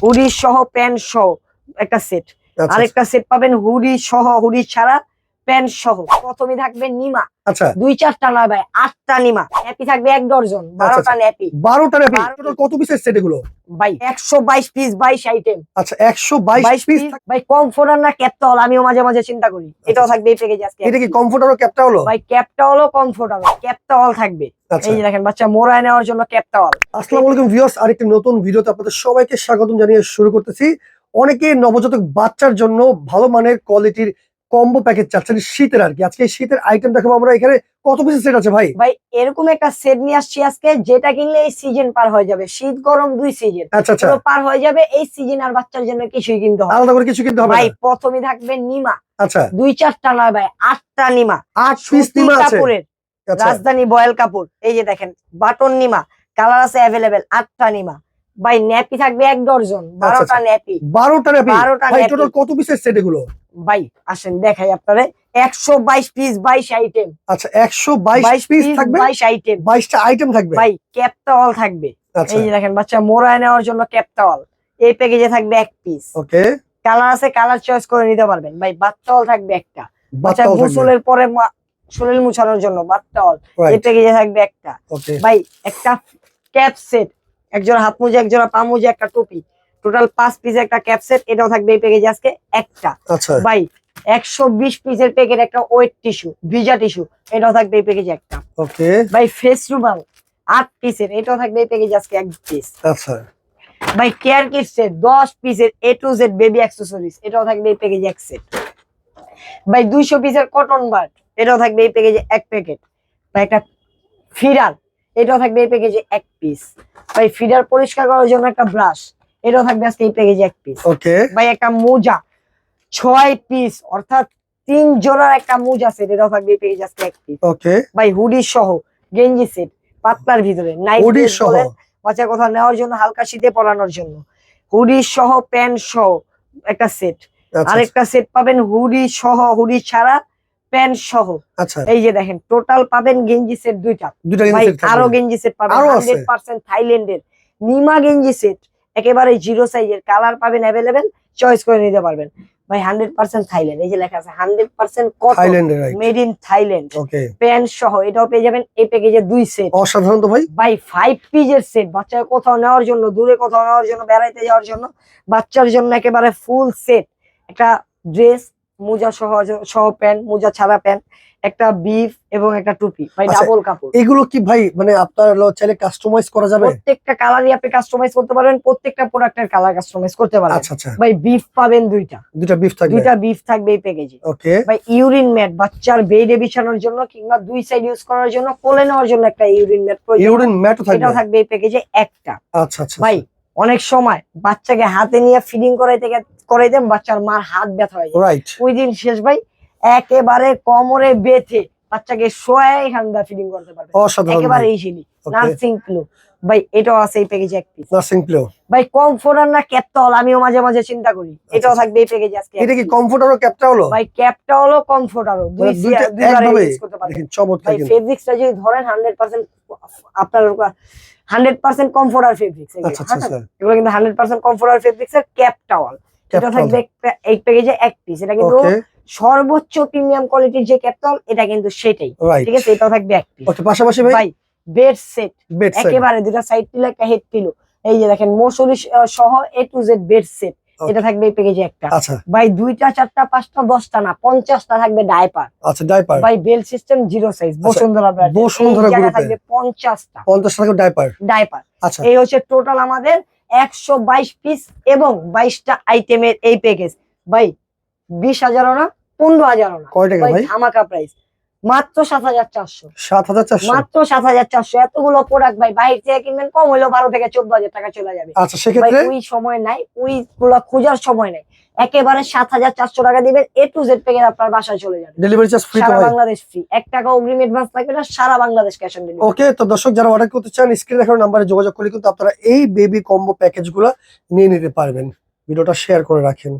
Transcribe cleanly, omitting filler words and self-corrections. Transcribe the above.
Hoodie সহ pant সহ একটা সেট। আরেকটা সেট পাবেন হুডি সহ, হুডি ছাড়া প্যান্ট সহ। প্রথমে থাকবে নিমা, আচ্ছা 2-4টা নয় ভাই, 8টা নিমা। ন্যাপি থাকবে 1 ডজন, 12টা ন্যাপি। 12টা ন্যাপি। টোটাল কত পিসের সেট এগুলো ভাই? 122 পিস, 22 আইটেম। আচ্ছা 122 পিস ভাই। কমফোর্টার না ক্যাপটাউল, আমিও মাঝে মাঝে চিন্তা করি। এটাও থাকবে এই প্যাকেজে আজকে। এটা কি কমফোর্টার ও ক্যাপটাউল? ভাই ক্যাপটাউল ও কমফোর্টার, ক্যাপটাউল থাকবে। এই যে দেখেন, বাচ্চা মোড়ায় নেওয়ার জন্য ক্যাপটাউল। আসসালামু আলাইকুম ভিউয়ার্স, আরেকটি নতুন ভিডিওতে আপনাদের সবাইকে স্বাগতম জানিয়ে শুরু করতেছি। অনেকে নবজাতক বাচ্চার জন্য ভালো মানের কোয়ালিটির কম্বো প্যাকেজ চাচ্ছেন শীতের আর কি। আজকে শীতের আইটেম দেখাবো আমরা। এখানে কত পিসের সেট আছে ভাই? ভাই এরকম একটা সেট নিয়ে আসছি আজকে, যেটা কিনলে এই সিজন পার হয়ে যাবে। শীত গরম দুই সিজন পুরো পার হয়ে যাবে। এই সিজন আর বাচ্চার জন্য কিছুই কিনতে হবে, আলাদা করে কিছু কিনতে হবে ভাই। প্রথমে থাকবে নিমা। আচ্ছা 2-4টা নয় ভাই, 8টা নিমা। 8 পিস নিমা আছে। কাপড়ের রাজধানী বয়েল কাপড়। এই যে দেখেন, বাটন নিমা, কালার আছে অ্যাভেলেবেল। 8টা নিমা ভাই। ন্যাপি থাকবে 1 ডজন, 12টা ন্যাপি। 12টা ন্যাপি। 12টা ভাই ন্যাপি। টোটাল কত পিসের সেট এগুলো ভাই আসেন দেখাই আপনারে। 122 পিস, 22 আইটেম। আচ্ছা 122 পিস থাকবে, 22 আইটেম, 22টা আইটেম থাকবে ভাই। ক্যাপটাউল থাকবে। এই যে দেখেন, বাচ্চা মোড়ায় নেওয়ার জন্য ক্যাপটাউল। এই প্যাকেজে থাকবে 1 পিস। ওকে, কালার আছে, কালার চয়েস করে নিতে পারবেন ভাই। বাচ্চাওয়াল থাকবে একটা। বাচ্চা গোসলের পরে শরীর মুছানোর জন্য বাচ্চাওয়াল। এই প্যাকেজে থাকবে একটা ভাই। একটা ক্যাপ সেট, একজোড়া হাত মোজা, একজোড়া পা মোজা, একটা টুপি। টোটাল 5 পিসের একটা ক্যাপ সেট। এটাও থাকবে এই প্যাকেজে আজকে একটা। ভাই 120 পিসের প্যাকেট একটা ওয়েট টিস্যু, ভিজা টিস্যু। এটাও থাকবে এই প্যাকেজে একটা। ওকে ভাই ফেস রুমাল 8 পিসের। এটাও থাকবে এই প্যাকেজে আজকে 1 পিস। আচ্ছা ভাই কেয়ার কিট সেট 10 পিসের A to Z baby accessories. এটাও থাকবে এই প্যাকেজে 1 সেট। ভাই 200 পিসের কটন বাড। এটাও থাকবে এই প্যাকেজে 1 প্যাকেট। ভাই একটা ফিডার, এটাও থাকবে এই প্যাকেজে 1 পিস। ভাই ফিডার পরিষ্কার করার জন্য একটা ব্রাশ। এটাও থাকবে আজকে এই প্যাকেজে 1 পিস। ওকে ভাই একটা মোজা 6 পিস, অর্থাৎ 3 জোড়ার একটা মোজা সেট। এটাও থাকবে এই প্যাকেজে আজকে 1 পিস। ওকে ভাই হুডি সহ গেঞ্জি সেট, পাতলার ভিতরে নাইট হুডি সহ, বাচ্চা কোথাও নেওয়ার জন্য, হালকা শীতে পরানোর জন্য। হুডি সহ প্যান্ট সহ একটা সেট। আরেকটা সেট পাবেন হুডি সহ, হুডি ছাড়া প্যান্ট সহ। আচ্ছা এই যে দেখেন, টোটাল পাবেন গেঞ্জি সেট দুইটা। ভাই আরো গেঞ্জি সেট পাবেন 100% থাইল্যান্ডের নিমা গেঞ্জি সেট। একেবারে জিরো সাইজের, কালার পাবেন অ্যাভেলেবেল, চয়েস করে নিতে পারবেন ভাই। 100% থাইল্যান্ড। এই যে লেখা আছে 100% cotton, made in Thailand. Pant সহ এটাও পেয়ে যাবেন এই প্যাকেজে 2 সেট। অসাধারণ তো ভাই। ভাই 5 পিসের সেট, বাচ্চা কোথাও নেওয়ার জন্য, দূরে কোথাও নেওয়ার জন্য, বেড়াইতে যাওয়ার জন্য, বাচ্চার জন্য একেবারে ফুল সেট। একটা ড্রেস, মোজা সহ প্যান্ট, মোজা ছাড়া প্যান্ট, একটা বিফ এবং একটা টুপি। ভাই ডাবল কাপড়। এগুলো কি ভাই মানে আপনার চাইলে কাস্টমাইজ করা যাবে? প্রত্যেকটা কালারই আপনি কাস্টমাইজ করতে পারবেন, প্রত্যেকটা প্রোডাক্টের কালার কাস্টমাইজ করতে পারবেন। আচ্ছা ভাই বিফ পাবেন দুইটা বিফ থাকবে, দুইটা বিফ থাকবে এই প্যাকেজে। ওকে ভাই ইউরিন ম্যাট, বাচ্চার বেডে বিছানোর জন্য কিংবা 2 সাইড ইউজ করার জন্য, কোলে নেওয়ার জন্য একটা ইউরিন ম্যাট প্রয়োজন। ইউরিন ম্যাটও থাকবে, এটাও থাকবে এই প্যাকেজে একটা। আচ্ছা ভাই অনেক সময় বাচ্চাকে হাতে নিয়ে ফিডিং করাইতে বাচ্চার মার হাত ব্যথা হয়ে যায়, রাইট। ওই দিন শেষ ভাই, একেবারে কোমরে বেঁধে বাচ্চাকে শোয়া ঠান্ডা ফিডিং করতে পারবে একেবারে ইজিলি। নার্সিং প্লো ভাই, এটাও আছে এই প্যাকেজে 1 পিস। নার্সিং প্লো ভাই কমফোর্টার না ক্যাপটাউল, আমিও মাঝে মাঝে চিন্তা করি। এটাও থাকবে এই প্যাকেজে আজকে। এটা কি কমফোর্টার ও ক্যাপটাউল? ভাই ক্যাপটাউল ও কমফোর্টার দুইবারে ইউজ করতে পারবেন। দেখেন চমৎকার। ভাই ফেব্রিক্সটা যদি ধরেন 100% আপনার 100% কমফোর্টার ফেব্রিক্স। এগুলো কিন্তু 100% কমফোর্টার ফেব্রিক্স এর ক্যাপটাউল। এটা থাকবে এই প্যাকেজে 1 পিস। এটা কিন্তু সর্বোচ্চ প্রিমিয়াম কোয়ালিটির যে ক্যাপটাউল, এটা কিন্তু সেটাই, ঠিক আছে। এটাও থাকবে 1 পিস। ওকে পাশাপাশি ভাই বেড সেট, একেবারে দুটো সাইড পিলো, একটা হেড পিলো। এই যে দেখেন মশারি সহ A to Z bed set. এটা থাকবে এই প্যাকেজে একটা। ভাই 2টা 4টা 5টা 10টা না 50টা থাকবে ডাইপার। আচ্ছা ডাইপার ভাই bell system zero size, Bashundhara brand. Bashundhara গ্রুপে থাকবে 50টা থাকবে ডাইপার। আচ্ছা এই হচ্ছে টোটাল আমাদের 122 পিস এবং 22টা আইটেমের এই প্যাকেজ। ভাই 20,000 না 15,000 না, কয় টাকা ভাই? ধামাকা প্রাইস, মাত্র 7,400। 7,400 মাত্র 7,400। এতগুলো প্রোডাক্ট ভাই বাইরে থেকে কিনবেন, কম হইলো 12 থেকে 14,000 টাকা চলে যাবে। আচ্ছা সেক্ষেত্রে ওই সময় নাই, ওইগুলো খোঁজার সময় নাই। একেবারে 7,400 টাকা দিবেন, A to Z প্যাকেজ আপনার বাসায় চলে যাবে। ডেলিভারি চার্জ ফ্রি তো সারা ভাই? বাংলাদেশ ফ্রি, 1 টাকা অগ্রিম অ্যাডভান্স লাগবে না, সারা বাংলাদেশ ক্যাশ অন ডেলিভারি। ওকে, তো দর্শক যারা অর্ডার করতে চান স্ক্রিনে দেখানো নম্বরে যোগাযোগ করে কিন্তু আপনারা এই বেবি কম্বো প্যাকেজগুলো নিয়ে নিতে পারবেন। ভিডিওটা শেয়ার করে রাখেন।